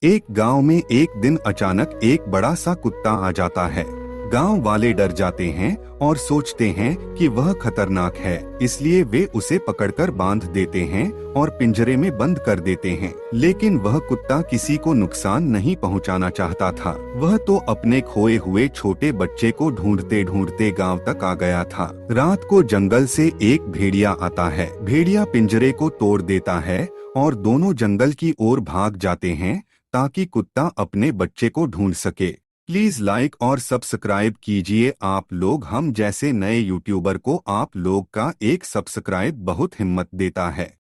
एक गांव में एक दिन अचानक एक बड़ा सा कुत्ता आ जाता है। गांव वाले डर जाते हैं और सोचते हैं कि वह खतरनाक है, इसलिए वे उसे पकड़कर बांध देते हैं और पिंजरे में बंद कर देते हैं। लेकिन वह कुत्ता किसी को नुकसान नहीं पहुंचाना चाहता था। वह तो अपने खोए हुए छोटे बच्चे को ढूंढते ढूंढते गांव तक आ गया था। रात को जंगल से एक भेड़िया आता है। भेड़िया पिंजरे को तोड़ देता है और दोनों जंगल की ओर भाग जाते हैं ताकि कुत्ता अपने बच्चे को ढूंढ सके। प्लीज लाइक और सब्सक्राइब कीजिए आप लोग। हम जैसे नए यूट्यूबर को आप लोग का एक सब्सक्राइब बहुत हिम्मत देता है।